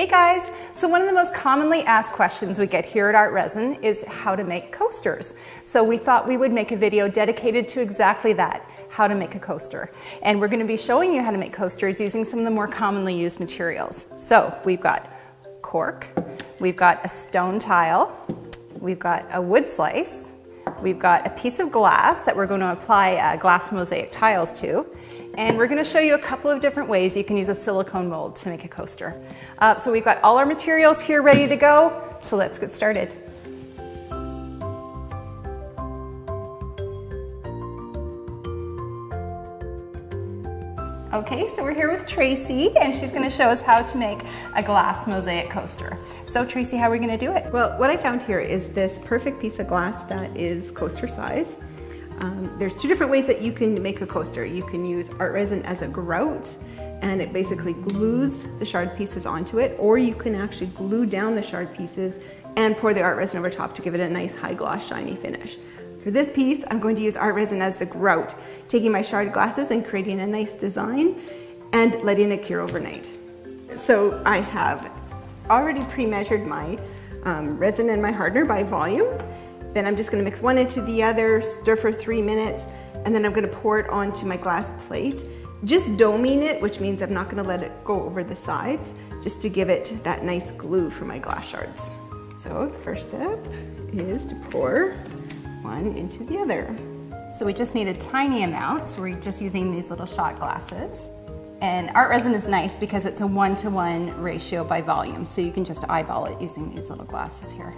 Hey guys! So one of the most commonly asked questions we get here at Art Resin is how to make coasters. So we thought we would make a video dedicated to exactly that, how to make a coaster. And we're going to be showing you how to make coasters using some of the more commonly used materials. So we've got cork, we've got a stone tile, we've got a wood slice, we've got a piece of glass that we're going to apply glass mosaic tiles to. And we're going to show you a couple of different ways you can use a silicone mold to make a coaster. So we've got all our materials here ready to go, so let's get started. Okay, so we're here with Tracy, and she's going to show us how to make a glass mosaic coaster. So Tracy, how are we going to do it? Well, what I found here is this perfect piece of glass that is coaster size. There's two different ways that you can make a coaster. You can use art resin as a grout, and it basically glues the shard pieces onto it, or you can actually glue down the shard pieces and pour the art resin over top to give it a nice high gloss shiny finish. For this piece, I'm going to use art resin as the grout, taking my shard glasses and creating a nice design and letting it cure overnight. So I have already pre-measured my resin and my hardener by volume. Then I'm just going to mix one into the other, stir for 3 minutes, and then I'm going to pour it onto my glass plate, just doming it, which means I'm not going to let it go over the sides, just to give it that nice glue for my glass shards. So the first step is to pour one into the other. So we just need a tiny amount, so we're just using these little shot glasses. And art resin is nice because it's a 1-to-1 ratio by volume, so you can just eyeball it using these little glasses here.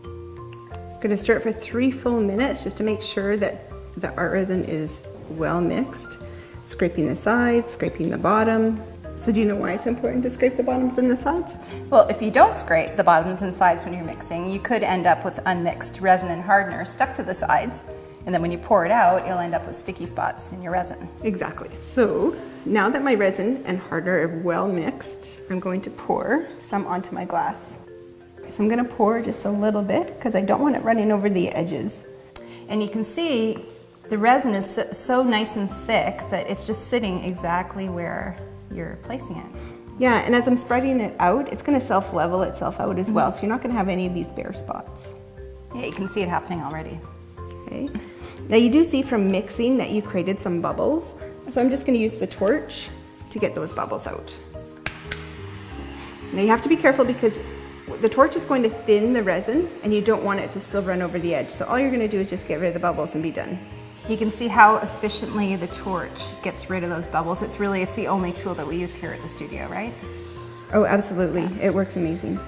I'm going to stir it for 3 full minutes just to make sure that the art resin is well mixed. Scraping the sides, scraping the bottom. So do you know why it's important to scrape the bottoms and the sides? Well, if you don't scrape the bottoms and sides when you're mixing, you could end up with unmixed resin and hardener stuck to the sides. And then when you pour it out, you'll end up with sticky spots in your resin. Exactly. So now that my resin and hardener are well mixed, I'm going to pour some onto my glass. So I'm going to pour just a little bit because I don't want it running over the edges. And you can see the resin is so nice and thick that it's just sitting exactly where you're placing it. Yeah, and as I'm spreading it out, it's going to self-level itself out as well, so you're not going to have any of these bare spots. Yeah, you can see it happening already. Okay. Now you do see from mixing that you created some bubbles, so I'm just going to use the torch to get those bubbles out. Now you have to be careful because the torch is going to thin the resin and you don't want it to still run over the edge. So all you're going to do is just get rid of the bubbles and be done. You can see how efficiently the torch gets rid of those bubbles. It's the only tool that we use here at the studio, right? Oh, absolutely. It works amazing.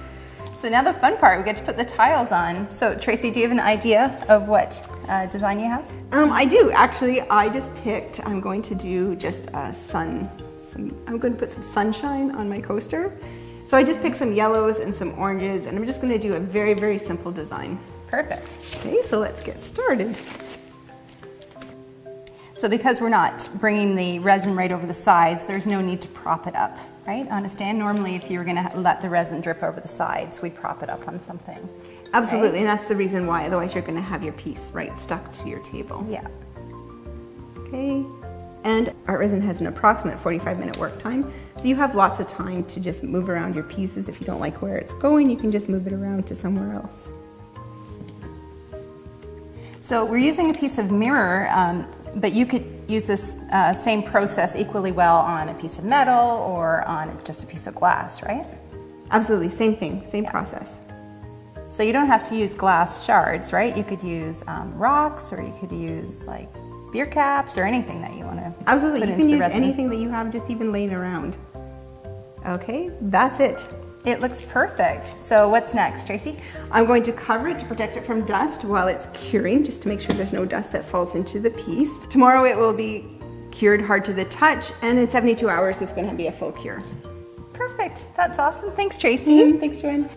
So now the fun part, we get to put the tiles on. So Tracy, do you have an idea of what design you have? I do. Actually, I just picked, I'm going to do just I'm going to put some sunshine on my coaster. So I just picked some yellows and some oranges, and I'm just going to do a very, very simple design. Perfect. Okay, so let's get started. So because we're not bringing the resin right over the sides, there's no need to prop it up, right? On a stand, normally if you were going to let the resin drip over the sides, we'd prop it up on something. Absolutely, right? and that's the reason why, otherwise you're going to have your piece right stuck to your table. Yeah. Okay. And art resin has an approximate 45-minute work time, so you have lots of time to just move around your pieces. If you don't like where it's going, you can just move it around to somewhere else. So we're using a piece of mirror, but you could use this same process equally well on a piece of metal or on just a piece of glass, right? Absolutely, same thing, same process. So you don't have to use glass shards, right? You could use rocks, or you could use like beer caps or anything that you want to Absolutely, put you into can the use resin. anything that you have just even laying around. Okay, that's it. It looks perfect. So what's next, Tracy? I'm going to cover it to protect it from dust while it's curing, just to make sure there's no dust that falls into the piece. Tomorrow it will be cured hard to the touch, and in 72 hours it's going to be a full cure. Perfect. That's awesome. Thanks, Tracy. Thanks, Joanne.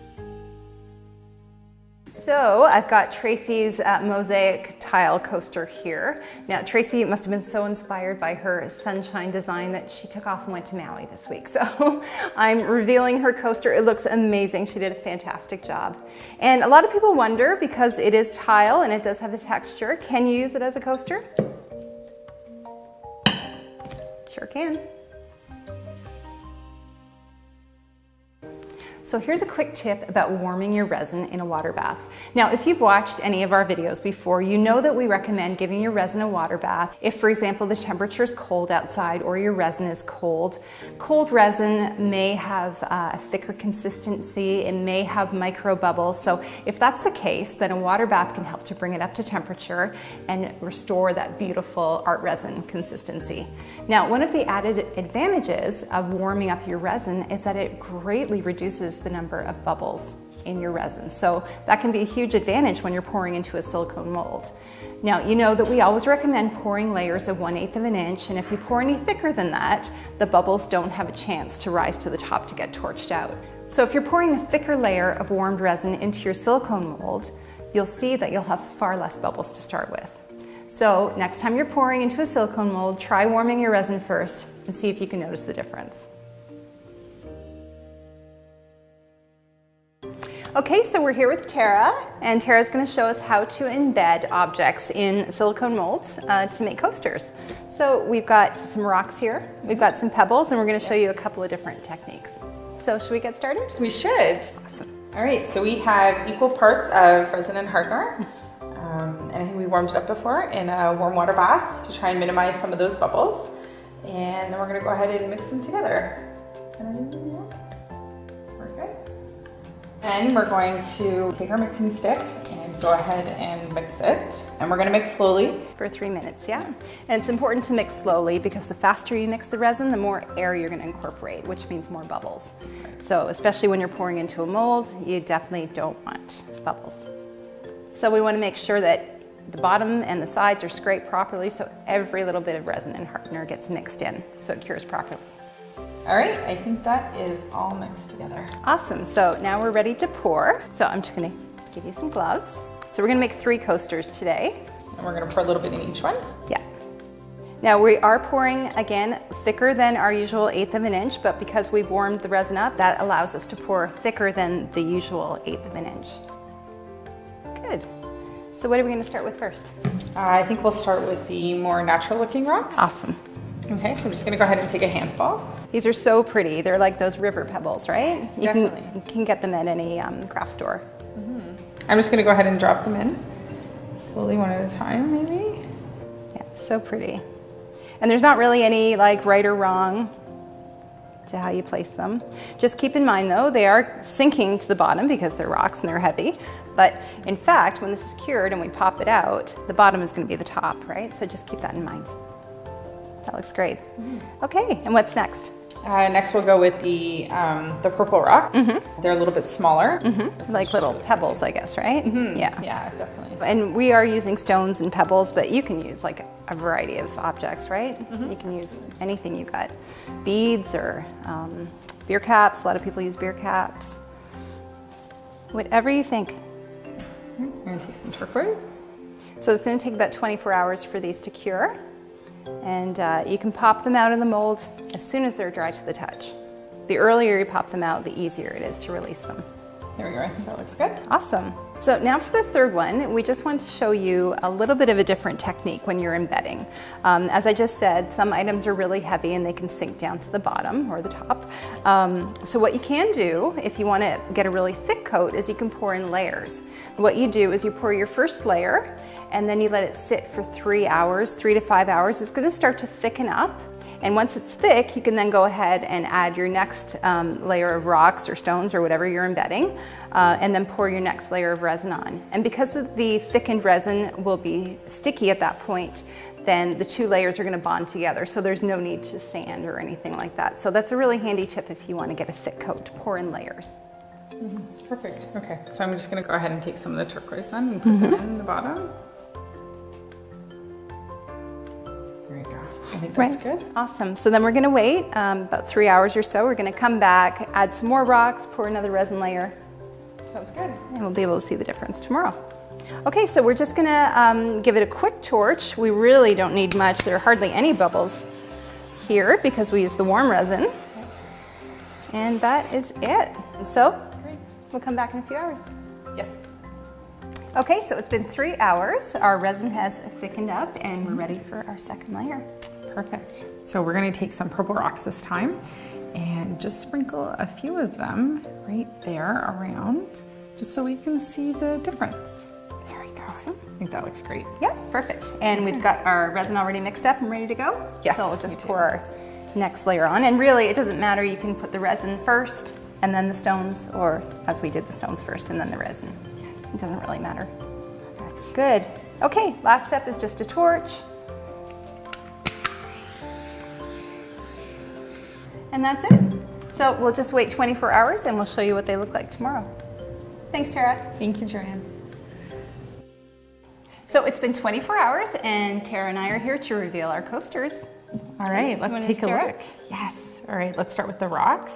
So I've got Tracy's mosaic tile coaster here. Now Tracy must have been so inspired by her sunshine design that she took off and went to Maui this week. So I'm revealing her coaster. It looks amazing. She did a fantastic job. And a lot of people wonder, because it is tile and it does have the texture, can you use it as a coaster? Sure can. So here's a quick tip about warming your resin in a water bath. Now, if you've watched any of our videos before, you know that we recommend giving your resin a water bath if, for example, the temperature is cold outside or your resin is cold. Cold resin may have a thicker consistency, it may have micro bubbles. So if that's the case, then a water bath can help to bring it up to temperature and restore that beautiful art resin consistency. Now, one of the added advantages of warming up your resin is that it greatly reduces the number of bubbles in your resin. So that can be a huge advantage when you're pouring into a silicone mold. Now, you know that we always recommend pouring layers of 1/8 of an inch, and if you pour any thicker than that, the bubbles don't have a chance to rise to the top to get torched out. So if you're pouring a thicker layer of warmed resin into your silicone mold, you'll see that you'll have far less bubbles to start with. So next time you're pouring into a silicone mold, try warming your resin first and see if you can notice the difference. Okay, so we're here with Tara, and Tara's going to show us how to embed objects in silicone molds to make coasters. So we've got some rocks here, we've got some pebbles, and we're going to show you a couple of different techniques. So should we get started? We should. Awesome. All right, so we have equal parts of resin and hardener. And I think we warmed it up before in a warm water bath to try and minimize some of those bubbles. And then we're going to go ahead and mix them together. Then we're going to take our mixing stick and go ahead and mix it. And we're going to mix slowly. For 3 minutes, yeah. And it's important to mix slowly because the faster you mix the resin, the more air you're going to incorporate, which means more bubbles. So especially when you're pouring into a mold, you definitely don't want bubbles. So we want to make sure that the bottom and the sides are scraped properly so every little bit of resin and hardener gets mixed in so it cures properly. All right, I think that is all mixed together. Awesome, so now we're ready to pour. So I'm just gonna give you some gloves. So we're gonna make 3 coasters today. And we're gonna pour a little bit in each one. Yeah. Now we are pouring, again, thicker than our usual 1/8 of an inch, but because we've warmed the resin up, that allows us to pour thicker than the usual 1/8 of an inch. Good. So what are we gonna start with first? I think we'll start with the more natural looking rocks. Awesome. Okay, so I'm just gonna go ahead and take a handful. These are so pretty. They're like those river pebbles, right? Yes, definitely. You can get them at any craft store. I'm just gonna go ahead and drop them in. Slowly, one at a time, maybe. Yeah, so pretty. And there's not really any like right or wrong to how you place them. Just keep in mind though, they are sinking to the bottom because they're rocks and they're heavy. But in fact, when this is cured and we pop it out, the bottom is gonna be the top, right? So just keep that in mind. That looks great. Okay, and what's next? Next we'll go with the purple rocks. They're a little bit smaller. Like little pebbles, I guess, right? Yeah. Yeah, definitely. And we are using stones and pebbles, but you can use like a variety of objects, right? You can use anything you got. Beads or beer caps. A lot of people use beer caps. Whatever you think. I'm gonna take some turquoise. So it's gonna take about 24 hours for these to cure. And you can pop them out in the mold as soon as they're dry to the touch. The earlier you pop them out, the easier it is to release them. There we go, I think that looks good. Awesome. So now for the third one, we just want to show you a little bit of a different technique when you're embedding. As I just said, some items are really heavy and they can sink down to the bottom or the top. So what you can do if you want to get a really thick coat is you can pour in layers. What you do is you pour your first layer and then you let it sit for 3 hours, 3 to 5 hours. It's going to start to thicken up. And once it's thick, you can then go ahead and add your next layer of rocks or stones or whatever you're embedding, and then pour your next layer of resin on. And because the thickened resin will be sticky at that point, then the 2 layers are going to bond together. So there's no need to sand or anything like that. So that's a really handy tip if you want to get a thick coat, to pour in layers. Perfect. Okay, so I'm just going to go ahead and take some of the turquoise on and put them in the bottom. There we go. I think that's good. Awesome. So then we're going to wait about 3 hours or so. We're going to come back, add some more rocks, pour another resin layer. Sounds good. And we'll be able to see the difference tomorrow. Okay, so we're just going to give it a quick torch. We really don't need much. There are hardly any bubbles here because we use the warm resin. And that is it. So we'll come back in a few hours. Yes. Okay, so it's been 3 hours. Our resin has thickened up and we're ready for our second layer. Perfect. So we're gonna take some purple rocks this time and just sprinkle a few of them right there around, just so we can see the difference. There we go. Awesome. I think that looks great. Yeah, perfect. And we've got our resin already mixed up and ready to go. Yes, so we'll just pour our next layer on. And really, it doesn't matter. You can put the resin first and then the stones, or as we did, the stones first and then the resin. It doesn't really matter. That's good. Okay, last step is just a torch. And that's it. So we'll just wait 24 hours and we'll show you what they look like tomorrow. Thanks, Tara. Thank you, Joanne. So it's been 24 hours and Tara and I are here to reveal our coasters. All right, let's take a look. Yes. All right, let's start with the rocks.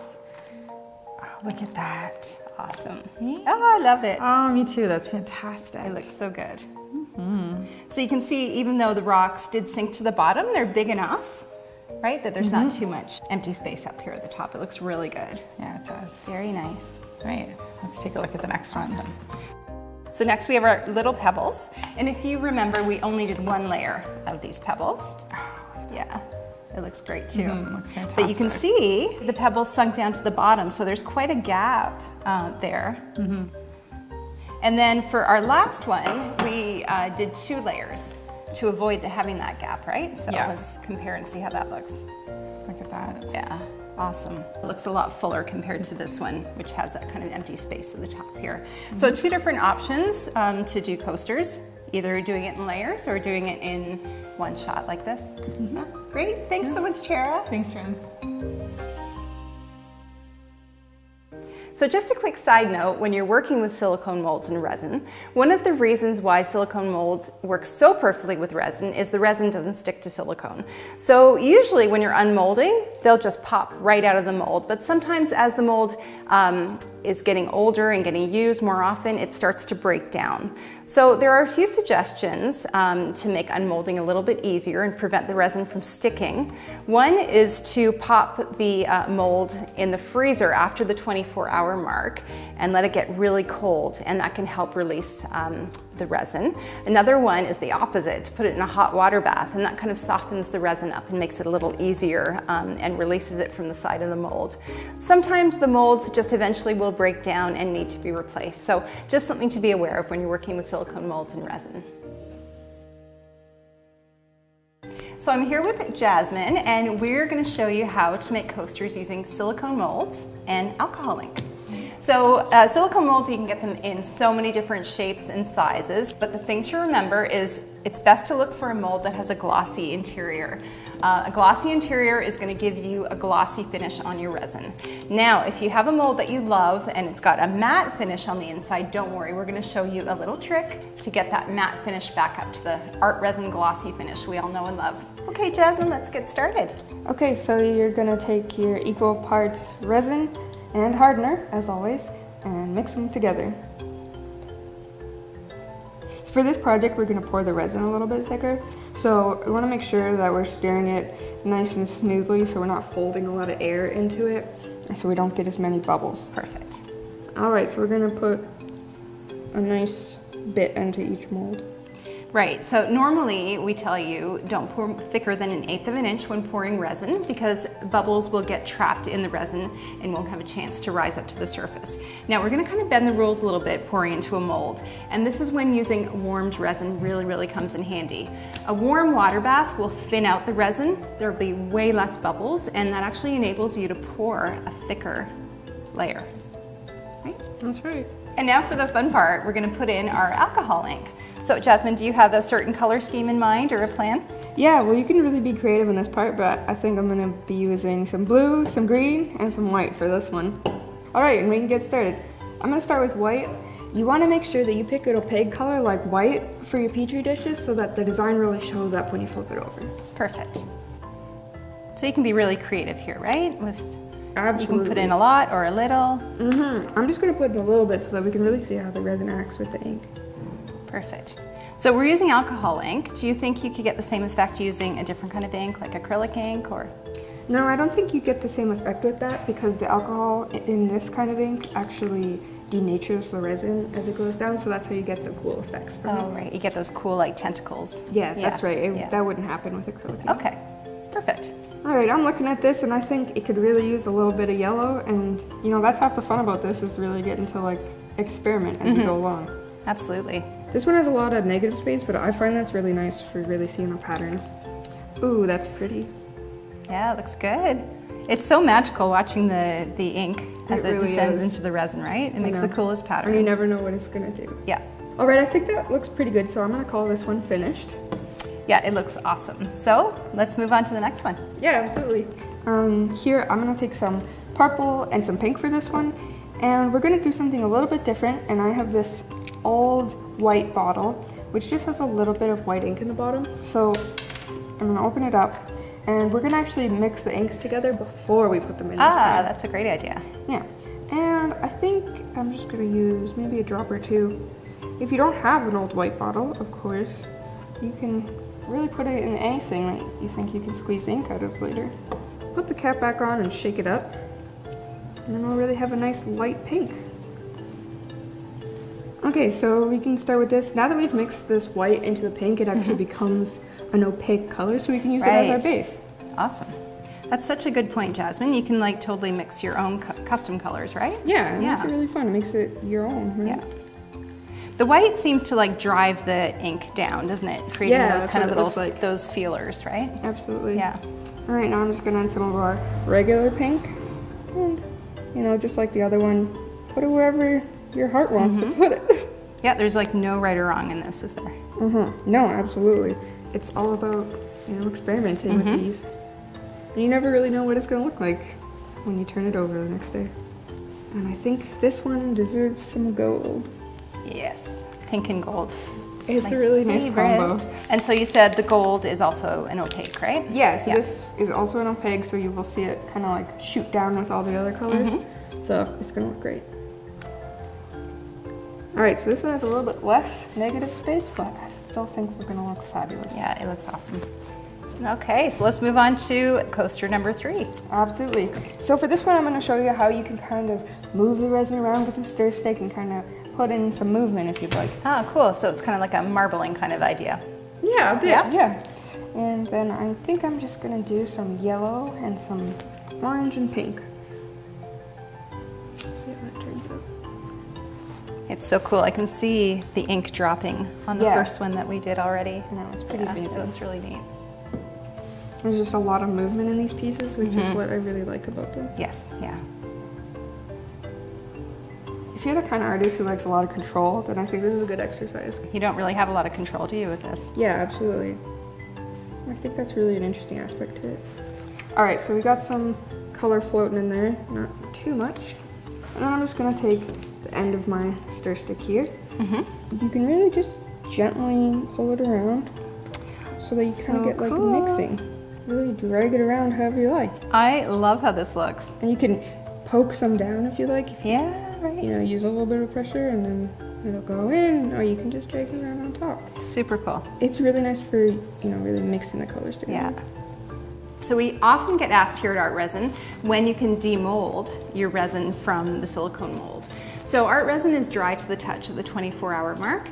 Oh, look at that. Awesome. Oh, I love it. Oh, me too. That's fantastic. It looks so good. So you can see, even though the rocks did sink to the bottom, they're big enough, right, that there's not too much empty space up here at the top. It looks really good. Yeah, it does. Very nice. All right, let's take a look at the next one. So next we have our little pebbles. And if you remember, we only did one layer of these pebbles. Yeah, it looks great too. Looks fantastic. But you can see the pebbles sunk down to the bottom, so there's quite a gap there. And then for our last one, we did 2 layers to avoid having that gap, right? So let's compare and see how that looks. Look at that. Yeah, awesome. It looks a lot fuller compared to this one, which has that kind of empty space at the top here. So 2 different options to do coasters, either doing it in layers or doing it in one shot like this. Great, thanks so much, Tara. Thanks, Jen. So just a quick side note, when you're working with silicone molds and resin, one of the reasons why silicone molds work so perfectly with resin is the resin doesn't stick to silicone. So usually when you're unmolding, they'll just pop right out of the mold, but sometimes as the mold is getting older and getting used more often, it starts to break down. So there are a few suggestions to make unmolding a little bit easier and prevent the resin from sticking. One is to pop the mold in the freezer after the 24-hour mark and let it get really cold, and that can help release the resin. Another one is the opposite, to put it in a hot water bath, and that kind of softens the resin up and makes it a little easier and releases it from the side of the mold. Sometimes the molds just eventually will break down and need to be replaced, so just something to be aware of when you're working with silicone molds and resin. So I'm here with Jasmine, and we're going to show you how to make coasters using silicone molds and alcohol ink. So silicone molds, you can get them in so many different shapes and sizes, but the thing to remember is it's best to look for a mold that has a glossy interior. A glossy interior is going to give you a glossy finish on your resin. Now, if you have a mold that you love and it's got a matte finish on the inside, don't worry, we're going to show you a little trick to get that matte finish back up to the art resin glossy finish we all know and love. Okay, Jasmine, let's get started. Okay, so you're going to take your equal parts resin and hardener, as always, and mix them together. So for this project, we're going to pour the resin a little bit thicker. So we want to make sure that we're stirring it nice and smoothly so we're not folding a lot of air into it, and so we don't get as many bubbles. Perfect. All right, so we're going to put a nice bit into each mold. Right, so normally we tell you don't pour thicker than 1/8 of an inch when pouring resin, because bubbles will get trapped in the resin and won't have a chance to rise up to the surface. Now we're going to kind of bend the rules a little bit pouring into a mold, and this is when using warmed resin really comes in handy. A warm water bath will thin out the resin, there will be way less bubbles, and that actually enables you to pour a thicker layer. Right? That's right. And now for the fun part, we're going to put in our alcohol ink. So Jasmine, do you have a certain color scheme in mind or a plan? Yeah, well, you can really be creative in this part, but I think I'm going to be using some blue, some green, and some white for this one. All right, and we can get started. I'm going to start with white. You want to make sure that you pick an opaque color like white for your Petri dishes so that the design really shows up when you flip it over. Perfect. So you can be really creative here, right? Absolutely. You can put in a lot or a little. I'm just going to put in a little bit so that we can really see how the resin acts with the ink. Perfect. So we're using alcohol ink. Do you think you could get the same effect using a different kind of ink, like acrylic ink or? No, I don't think you get the same effect with that because the alcohol in this kind of ink actually denatures the resin as it goes down, so that's how you get the cool effects from it. Oh, right. You get those cool like tentacles. Yeah, that's right. That wouldn't happen with acrylic ink. Okay. Perfect. Perfect. All right, I'm looking at this and I think it could really use a little bit of yellow, and you know, that's half the fun about this, is really getting to like experiment as we go along. Absolutely. This one has a lot of negative space, but I find that's really nice for really seeing the patterns. Ooh, that's pretty. Yeah, it looks good. It's so magical watching the ink as it really descends is. into the resin, right? It makes the coolest patterns. And you never know what it's gonna do. Yeah. All right, I think that looks pretty good, so I'm gonna call this one finished. Yeah, it looks awesome. So let's move on to the next one. Yeah, absolutely. Here, I'm gonna take some purple and some pink for this one, and we're gonna do something a little bit different, and I have this old white bottle, which just has a little bit of white ink in the bottom. So I'm gonna open it up, and we're gonna actually mix the inks together before we put them in this time. That's a great idea. Yeah, and I think I'm just gonna use maybe a drop or two. If you don't have an old white bottle, of course, you can really put it in anything that you think you can squeeze the ink out of later. Put the cap back on and shake it up, and then we'll really have a nice light pink. Okay, so we can start with this. Now that we've mixed this white into the pink, it actually becomes an opaque color, so we can use it as our base. Awesome. That's such a good point, Jasmine. You can like totally mix your own custom colors, right? Yeah, it makes it really fun. It makes it your own, right? Yeah. The white seems to like drive the ink down, doesn't it? Creating those kind of little, those feelers, right? Absolutely. Yeah. All right, now I'm just gonna add some of our regular pink. And, you know, just like the other one, put it wherever your heart wants to put it. Yeah, there's like no right or wrong in this, is there? No, absolutely. It's all about, you know, experimenting with these. And you never really know what it's gonna look like when you turn it over the next day. And I think this one deserves some gold. Yes, pink and gold. It's a really nice combo. And so you said the gold is also an opaque, right? Yeah, so this is also an opaque, so you will see it kind of like shoot down with all the other colors. So it's gonna look great. All right, so this one has a little bit less negative space, but I still think we're gonna look fabulous. Yeah, it looks awesome. Okay, so let's move on to coaster number 3. Absolutely. So for this one, I'm gonna show you how you can kind of move the resin around with a stir stick and kind of put in some movement if you'd like. Oh, cool. So it's kind of like a marbling kind of idea. Yeah, a bit. Yeah. And then I think I'm just gonna do some yellow and some orange and pink. See how that turns out. It's so cool. I can see the ink dropping on the first one that we did already. I know, it's pretty amazing. So it's really neat. There's just a lot of movement in these pieces, which is what I really like about them. Yes, yeah. If you're the kind of artist who likes a lot of control, then I think this is a good exercise. You don't really have a lot of control, do you, with this? Yeah, absolutely. I think that's really an interesting aspect to it. All right, so we got some color floating in there, not too much. And then I'm just gonna take the end of my stir stick here. You can really just gently pull it around so that you kind of get like mixing. Really drag it around however you like. I love how this looks. And you can poke some down if you like. Yeah, right. You know, use a little bit of pressure and then it'll go in, or you can just drag it around on top. Super cool. It's really nice for, you know, really mixing the colors together. Yeah. So we often get asked here at Art Resin when you can demold your resin from the silicone mold. So Art Resin is dry to the touch at the 24-hour mark.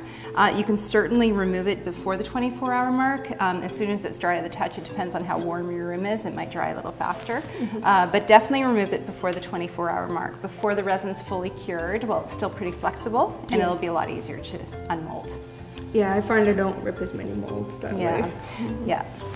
You can certainly remove it before the 24-hour mark. As soon as it's dry to the touch, it depends on how warm your room is. It might dry a little faster. But definitely remove it before the 24-hour mark. Before the resin's fully cured, well, it's still pretty flexible and it'll be a lot easier to unmold. Yeah, I find I don't rip as many molds that way.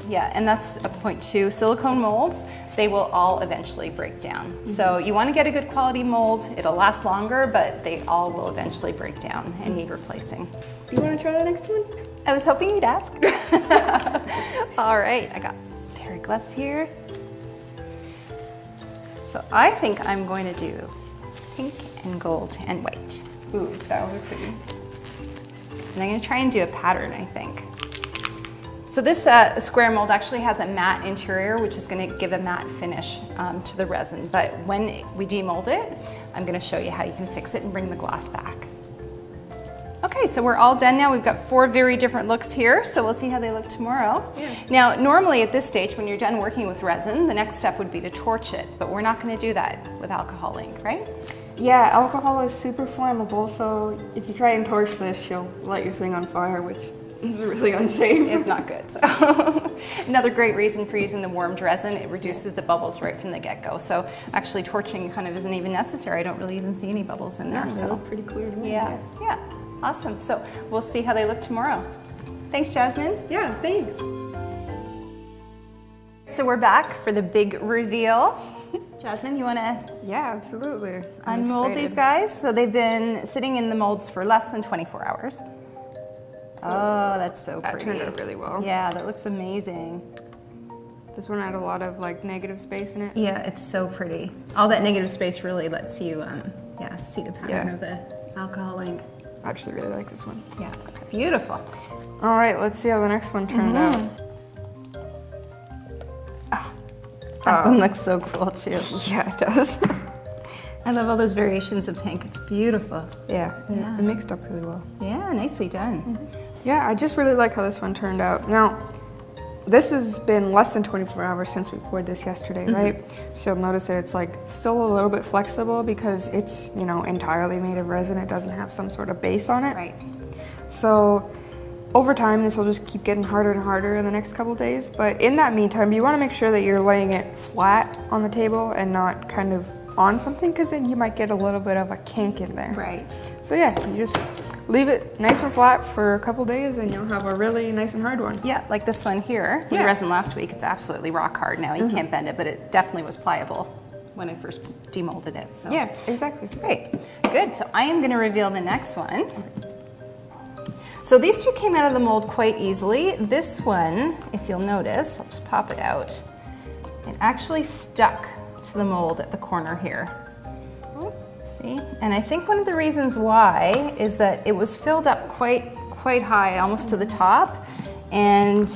Yeah, and that's a point too. Silicone molds, they will all eventually break down. So you want to get a good quality mold. It'll last longer, but they all will eventually break down and need replacing. You want to try the next one? I was hoping you'd ask. All right, I got a pair of gloves here. So I think I'm going to do pink and gold and white. Ooh, that was pretty. And I'm going to try and do a pattern, I think. So this square mold actually has a matte interior, which is going to give a matte finish to the resin. But when we demold it, I'm going to show you how you can fix it and bring the gloss back. Okay, so we're all done now. We've got 4 very different looks here, so we'll see how they look tomorrow. Now, normally at this stage, when you're done working with resin, the next step would be to torch it, but we're not going to do that with alcohol ink, right? Yeah, alcohol is super flammable, so if you try and torch this, you'll light your thing on fire, which This is really unsafe. It's not good. So another great reason for using the warmed resin, it reduces the bubbles right from the get-go. So actually torching kind of isn't even necessary. I don't really even see any bubbles in there. Yeah, so they look pretty clear to me. yeah, yeah, awesome. So we'll see how they look tomorrow. Thanks, Jasmine. Yeah, thanks. So we're back for the big reveal. Jasmine, you want to Yeah, absolutely. I'm unmold these excited. guys? So they've been sitting in the molds for less than 24 hours. Oh, that's so That pretty. turned out really well. Yeah, that looks amazing. This one had a lot of like negative space in it. Yeah, it's so pretty. All that negative space really lets you, see the pattern Yeah. of the alcohol ink. I actually really like this one. Yeah, beautiful. All right, let's see how the next one turned out. That one looks so cool too. Yeah, it does. I love all those variations of pink. It's beautiful. Yeah, Yeah. it mixed up really well. Yeah, nicely done. Yeah, I just really like how this one turned out. Now, this has been less than 24 hours since we poured this yesterday, right? So you'll notice that it's like still a little bit flexible because it's, you know, entirely made of resin. It doesn't have some sort of base on it. Right. So over time, this will just keep getting harder and harder in the next couple days. But in that meantime, you want to make sure that you're laying it flat on the table and not kind of on something, because then you might get a little bit of a kink in there. Right. So yeah, you just leave it nice and flat for a couple days and you'll have a really nice and hard one. Yeah, like this one here. Yeah. The resin last week, it's absolutely rock hard now. You can't bend it, but it definitely was pliable when I first demolded it. So Yeah, exactly. great. Good. So I am going to reveal the next one. So these two came out of the mold quite easily. This one, if you'll notice, I'll just pop it out. It actually stuck to the mold at the corner here. See? And I think one of the reasons why is that it was filled up quite high, almost to the top, and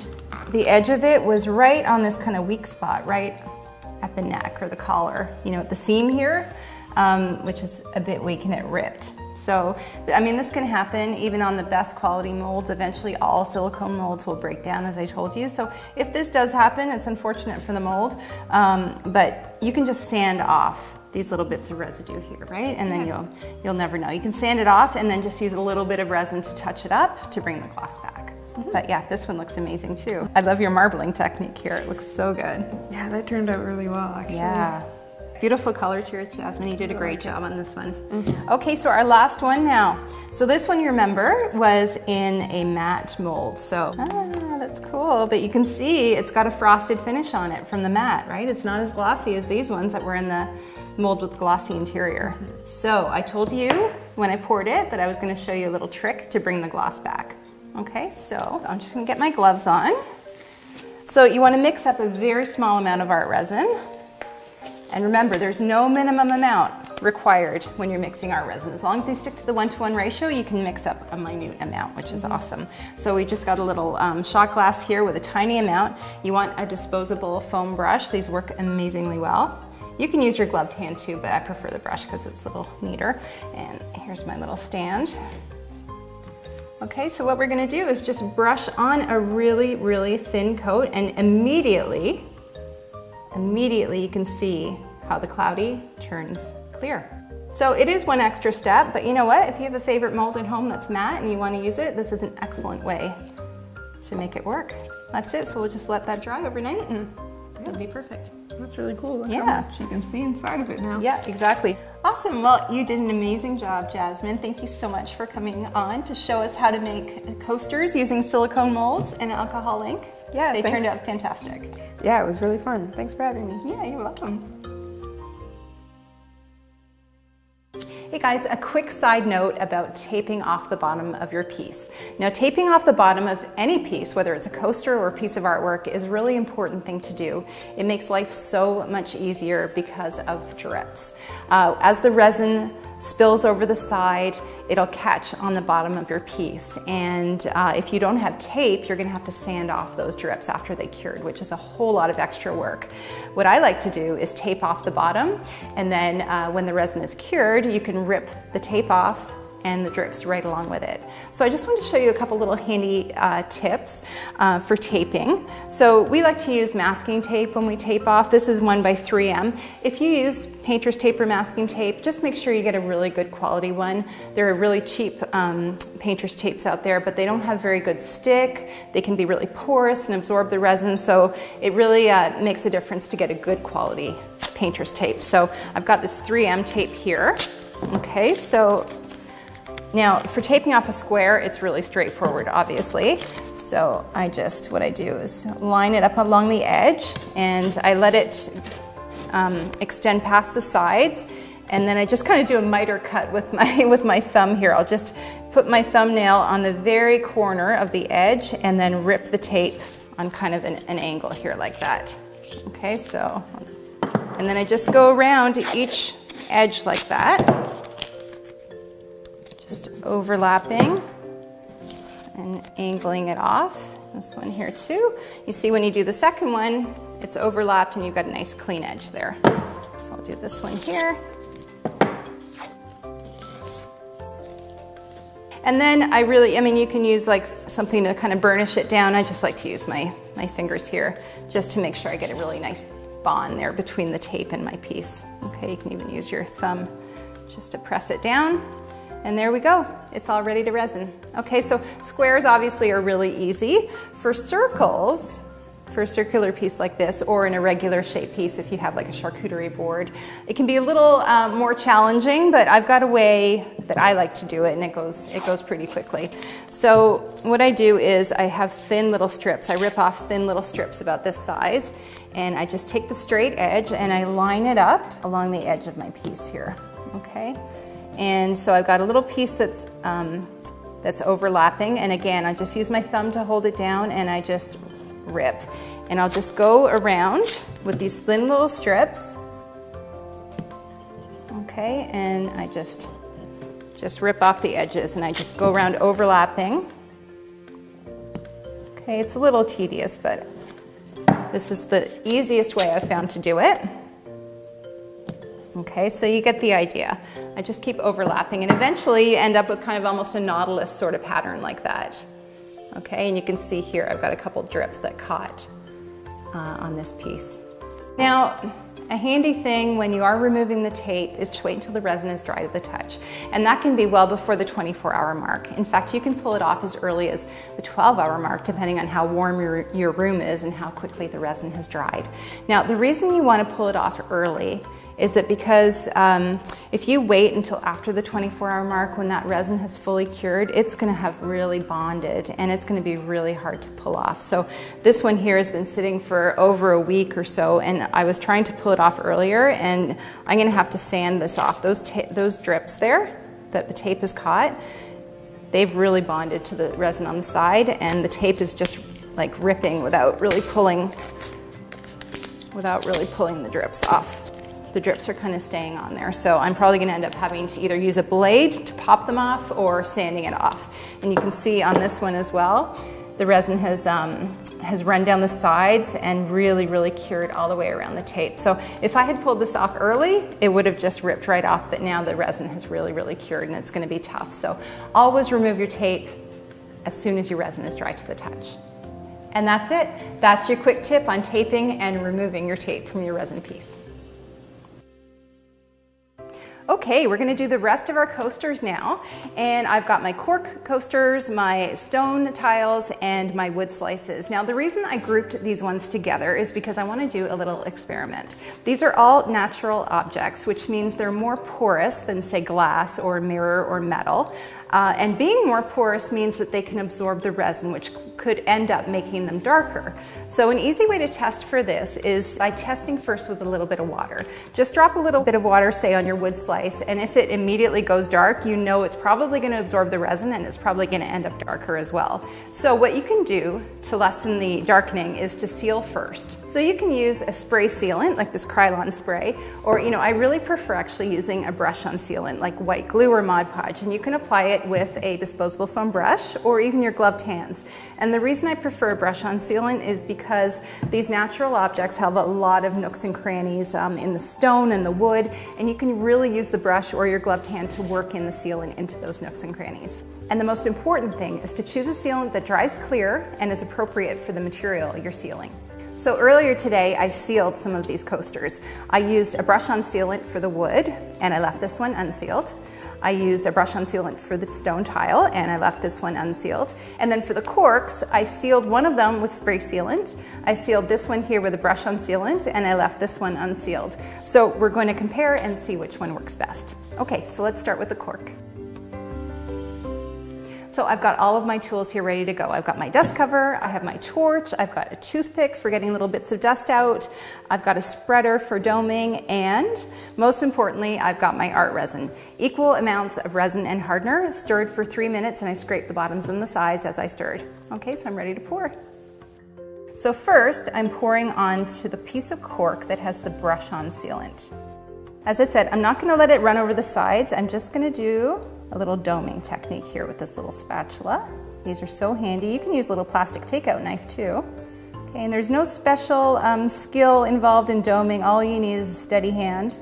the edge of it was right on this kind of weak spot, right at the neck or the collar, you know, at the seam here, which is a bit weak and it ripped. So, I mean, this can happen even on the best quality molds. Eventually all silicone molds will break down, as I told you. So if this does happen, it's unfortunate for the mold, but you can just sand off these little bits of residue here, right? And then you'll never know. You can sand it off and then just use a little bit of resin to touch it up to bring the gloss back. But yeah, this one looks amazing too. I love your marbling technique here. It looks so good. Yeah, that turned out really well, actually. Yeah. Beautiful colors here, Jasmine. You did a great job on this one. Okay, so our last one now. So this one, you remember, was in a matte mold. So, that's cool. But you can see it's got a frosted finish on it from the matte, right? It's not as glossy as these ones that were in the mold with glossy interior. So I told you when I poured it that I was going to show you a little trick to bring the gloss back. Okay, so I'm just going to get my gloves on. So you want to mix up a very small amount of art resin. And remember, there's no minimum amount required when you're mixing art resin. As long as you stick to the 1-to-1 ratio, you can mix up a minute amount, which is awesome. So we just got a little shot glass here with a tiny amount. You want a disposable foam brush. These work amazingly well. You can use your gloved hand too, but I prefer the brush because it's a little neater. And here's my little stand. Okay, so what we're gonna do is just brush on a really, really thin coat, and immediately you can see how the cloudy turns clear. So it is one extra step, but you know what? If you have a favorite mold at home that's matte and you want to use it, this is an excellent way to make it work. That's it, so we'll just let that dry overnight and it'll be perfect. That's really cool. Look Yeah. how much you can see inside of it now. Yeah, exactly. Awesome. Well, you did an amazing job, Jasmine. Thank you so much for coming on to show us how to make coasters using silicone molds and alcohol ink. Yeah, They thanks. turned out fantastic. Yeah, it was really fun. Thanks for having me. Yeah, you're welcome. Hey guys, a quick side note about taping off the bottom of your piece. Now, taping off the bottom of any piece, whether it's a coaster or a piece of artwork, is a really important thing to do. It makes life so much easier because of drips. As the resin spills over the side, it'll catch on the bottom of your piece. And if you don't have tape, you're gonna have to sand off those drips after they cured, which is a whole lot of extra work. What I like to do is tape off the bottom, and then when the resin is cured, you can rip the tape off, and the drips right along with it. So I just wanted to show you a couple little handy tips for taping. So we like to use masking tape when we tape off. This is one by 3M. If you use painter's tape or masking tape, just make sure you get a really good quality one. There are really cheap painter's tapes out there, but they don't have very good stick. They can be really porous and absorb the resin, so it really makes a difference to get a good quality painter's tape. So I've got this 3M tape here. Okay, so now for taping off a square, it's really straightforward, obviously. So what I do is line it up along the edge, and I let it extend past the sides, and then I just kind of do a miter cut with my thumb here. I'll just put my thumbnail on the very corner of the edge and then rip the tape on kind of an angle here like that. Okay, so, and then I just go around each edge like that, just overlapping and angling it off. This one here too. You see when you do the second one, it's overlapped and you've got a nice clean edge there. So I'll do this one here. And then you can use like something to kind of burnish it down. I just like to use my fingers here just to make sure I get a really nice bond there between the tape and my piece. Okay, you can even use your thumb just to press it down. And there we go, it's all ready to resin. Okay, so squares obviously are really easy. For circles, for a circular piece like this, or an irregular shape piece if you have like a charcuterie board, it can be a little more challenging, but I've got a way that I like to do it, and it goes pretty quickly. So what I do is I have thin little strips. I rip off thin little strips about this size, and I just take the straight edge and I line it up along the edge of my piece here, okay? And so I've got a little piece that's overlapping, and again, I just use my thumb to hold it down, and I just rip. And I'll just go around with these thin little strips, okay, and I just rip off the edges, and I just go around overlapping. Okay, it's a little tedious, but this is the easiest way I've found to do it. Okay, so you get the idea. I just keep overlapping, and eventually you end up with kind of almost a nautilus sort of pattern like that. Okay, and you can see here I've got a couple drips that caught on this piece. Now, a handy thing when you are removing the tape is to wait until the resin is dry to the touch. And that can be well before the 24-hour mark. In fact, you can pull it off as early as the 12-hour mark, depending on how warm your room is and how quickly the resin has dried. Now, the reason you want to pull it off early is that because if you wait until after the 24-hour mark when that resin has fully cured, it's going to have really bonded, and it's going to be really hard to pull off. So this one here has been sitting for over a week or so, and I was trying to pull it off earlier, and I'm going to have to sand this off. Those drips there that the tape has caught, they've really bonded to the resin on the side, and the tape is just like ripping without really pulling the drips off. The drips are kind of staying on there, so I'm probably going to end up having to either use a blade to pop them off or sanding it off. And you can see on this one as well, the resin has run down the sides and really cured all the way around the tape. So if I had pulled this off early, it would have just ripped right off, but now the resin has really cured, and it's going to be tough. So always remove your tape as soon as your resin is dry to the touch. And that's it. That's your quick tip on taping and removing your tape from your resin piece. Okay, we're going to do the rest of our coasters now, and I've got my cork coasters, my stone tiles, and my wood slices. Now, the reason I grouped these ones together is because I want to do a little experiment. These are all natural objects, which means they're more porous than, say, glass or mirror or metal. And being more porous means that they can absorb the resin, which could end up making them darker. So an easy way to test for this is by testing first with a little bit of water. Just drop a little bit of water, say, on your wood slice, and if it immediately goes dark, you know it's probably going to absorb the resin, and it's probably going to end up darker as well. So what you can do to lessen the darkening is to seal first. So you can use a spray sealant, like this Krylon spray, or I really prefer actually using a brush-on sealant, like white glue or Mod Podge, and you can apply it with a disposable foam brush or even your gloved hands. And the reason I prefer a brush-on sealant is because these natural objects have a lot of nooks and crannies in the stone and the wood, and you can really use the brush or your gloved hand to work in the sealant into those nooks and crannies. And the most important thing is to choose a sealant that dries clear and is appropriate for the material you're sealing. So earlier today, I sealed some of these coasters. I used a brush-on sealant for the wood, and I left this one unsealed. I used a brush-on sealant for the stone tile, and I left this one unsealed. And then for the corks, I sealed one of them with spray sealant. I sealed this one here with a brush-on sealant, and I left this one unsealed. So we're going to compare and see which one works best. Okay, so let's start with the cork. So I've got all of my tools here ready to go. I've got my dust cover, I have my torch, I've got a toothpick for getting little bits of dust out, I've got a spreader for doming, and most importantly, I've got my art resin. Equal amounts of resin and hardener, stirred for 3 minutes, and I scraped the bottoms and the sides as I stirred. Okay, so I'm ready to pour. So first, I'm pouring onto the piece of cork that has the brush-on sealant. As I said, I'm not gonna let it run over the sides, I'm just gonna do a little doming technique here with this little spatula. These are so handy. You can use a little plastic takeout knife too. Okay, and there's no special skill involved in doming. All you need is a steady hand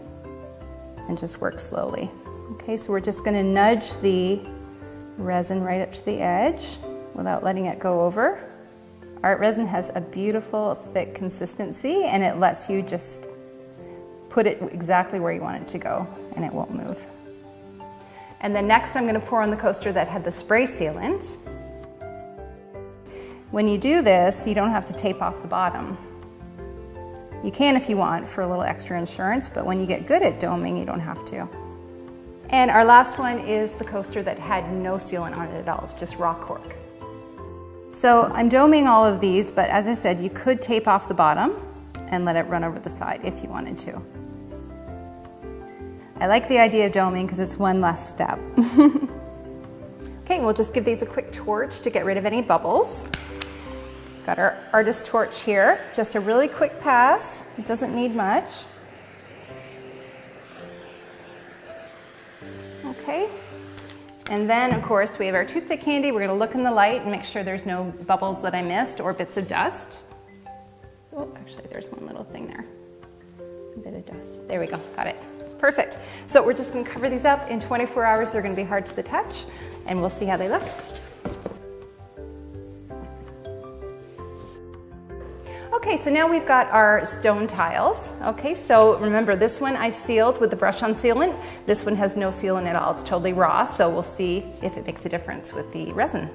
and just work slowly. Okay, so we're just gonna nudge the resin right up to the edge without letting it go over. Art resin has a beautiful thick consistency, and it lets you just put it exactly where you want it to go and it won't move. And then next I'm going to pour on the coaster that had the spray sealant. When you do this, you don't have to tape off the bottom. You can if you want for a little extra insurance, but when you get good at doming, you don't have to. And our last one is the coaster that had no sealant on it at all. It's just raw cork. So I'm doming all of these, but as I said, you could tape off the bottom and let it run over the side if you wanted to. I like the idea of doming because it's one less step. Okay, we'll just give these a quick torch to get rid of any bubbles. Got our artist torch here, just a really quick pass. It doesn't need much. Okay, and then of course we have our toothpick handy. We're gonna look in the light and make sure there's no bubbles that I missed or bits of dust. Oh, actually there's one little thing there. A bit of dust. There we go, got it. Perfect. So we're just going to cover these up. In 24 hours, they're going to be hard to the touch, and we'll see how they look. Okay, so now we've got our stone tiles. Okay, so remember this one I sealed with the brush-on sealant. This one has no sealant at all. It's totally raw, so we'll see if it makes a difference with the resin.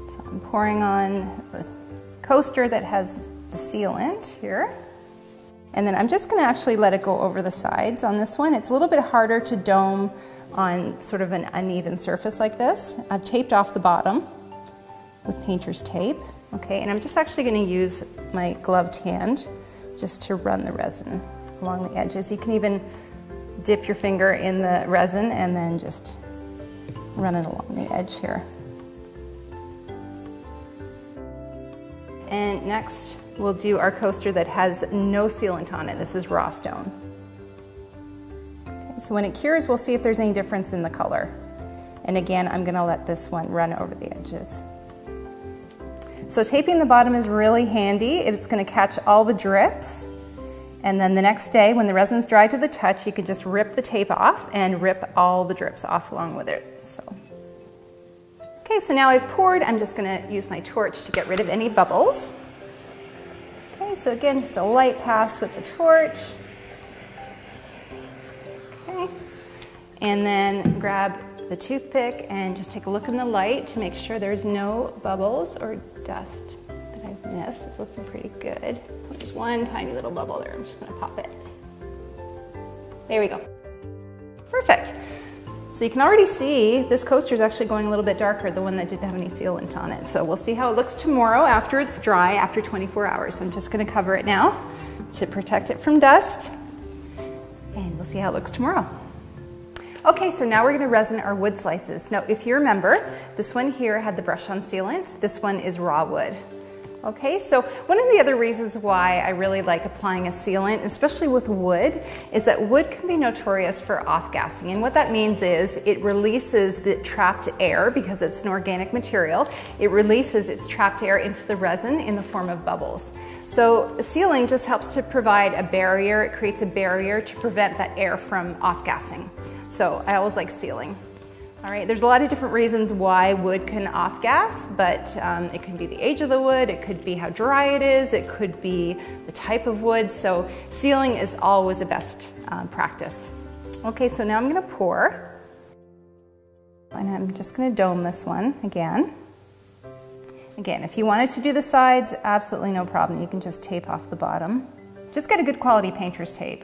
So I'm pouring on the coaster that has the sealant here. And then I'm just going to actually let it go over the sides on this one. It's a little bit harder to dome on sort of an uneven surface like this. I've taped off the bottom with painter's tape. Okay, and I'm just actually going to use my gloved hand just to run the resin along the edges. You can even dip your finger in the resin and then just run it along the edge here. And next, we'll do our coaster that has no sealant on it. This is raw stone. Okay, so when it cures, we'll see if there's any difference in the color. And again, I'm gonna let this one run over the edges. So taping the bottom is really handy. It's gonna catch all the drips. And then the next day, when the resin's dry to the touch, you can just rip the tape off and rip all the drips off along with it. Okay, so now I've poured. I'm just going to use my torch to get rid of any bubbles. Okay, so again, just a light pass with the torch. Okay, and then grab the toothpick and just take a look in the light to make sure there's no bubbles or dust that I've missed. It's looking pretty good. There's one tiny little bubble there. I'm just going to pop it. There we go. Perfect. So you can already see this coaster is actually going a little bit darker, the one that didn't have any sealant on it. So we'll see how it looks tomorrow after it's dry, after 24 hours. So I'm just going to cover it now to protect it from dust, and we'll see how it looks tomorrow. Okay, so now we're going to resin our wood slices. Now, if you remember, this one here had the brush-on sealant. This one is raw wood. Okay, so one of the other reasons why I really like applying a sealant, especially with wood, is that wood can be notorious for off-gassing. And what that means is it releases the trapped air, because it's an organic material. It releases its trapped air into the resin in the form of bubbles. So sealing just helps to provide a barrier. It creates a barrier to prevent that air from off-gassing. So I always like sealing. All right, there's a lot of different reasons why wood can off-gas, but it can be the age of the wood, it could be how dry it is, it could be the type of wood, so sealing is always a best practice. Okay, so now I'm gonna pour, and I'm just gonna dome this one again. Again, if you wanted to do the sides, absolutely no problem, you can just tape off the bottom. Just get a good quality painter's tape.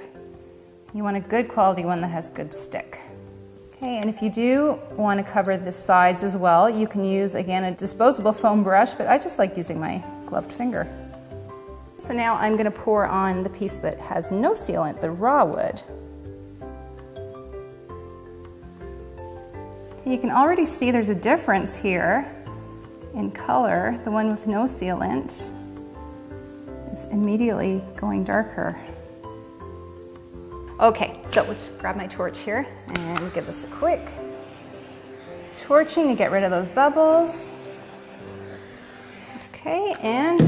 You want a good quality one that has good stick. Okay, and if you do want to cover the sides as well, you can use, again, a disposable foam brush, but I just like using my gloved finger. So now I'm going to pour on the piece that has no sealant, the raw wood. You can already see there's a difference here in color. The one with no sealant is immediately going darker. Okay, so let's grab my torch here and give this a quick torching to get rid of those bubbles. Okay, and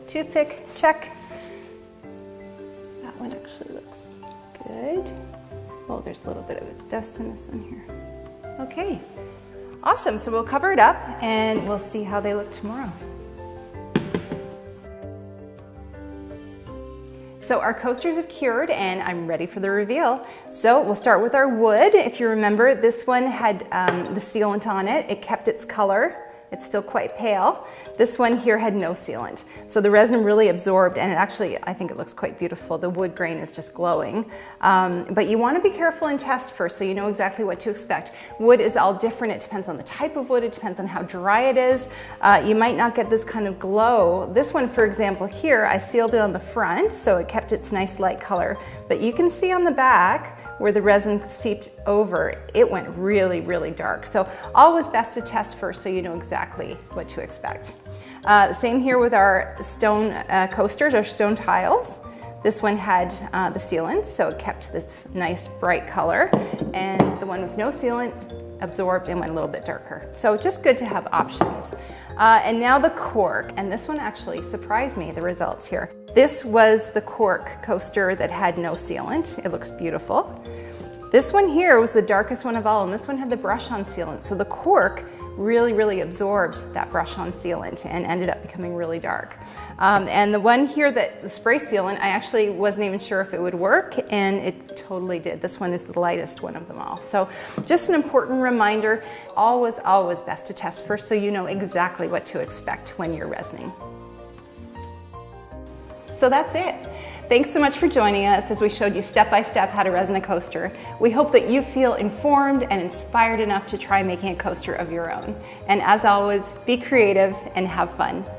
toothpick, check. That one actually looks good. Oh, there's a little bit of dust in this one here. Okay, awesome. So we'll cover it up and we'll see how they look tomorrow. So our coasters have cured and I'm ready for the reveal. So we'll start with our wood. If you remember, this one had the sealant on it. It kept its color. It's still quite pale. This one here had no sealant. So the resin really absorbed, and it actually, I think it looks quite beautiful. The wood grain is just glowing. But you want to be careful and test first so you know exactly what to expect. Wood is all different. It depends on the type of wood. It depends on how dry it is. You might not get this kind of glow. This one, for example, here, I sealed it on the front, so it kept its nice light color. But you can see on the back, where the resin seeped over, it went really, really dark. So always best to test first so you know exactly what to expect. Same here with our stone coasters, our stone tiles. This one had the sealant, so it kept this nice bright color. And the one with no sealant absorbed and went a little bit darker. So just good to have options. And now the cork, and this one actually surprised me, the results here. This was the cork coaster that had no sealant. It looks beautiful. This one here was the darkest one of all, and this one had the brush-on sealant. So the cork really, really absorbed that brush-on sealant and ended up becoming really dark. And the one here, the spray sealant, I actually wasn't even sure if it would work, and it totally did. This one is the lightest one of them all. So just an important reminder, always, always best to test first so you know exactly what to expect when you're resining. So that's it. Thanks so much for joining us as we showed you step-by-step how to resin a coaster. We hope that you feel informed and inspired enough to try making a coaster of your own. And as always, be creative and have fun.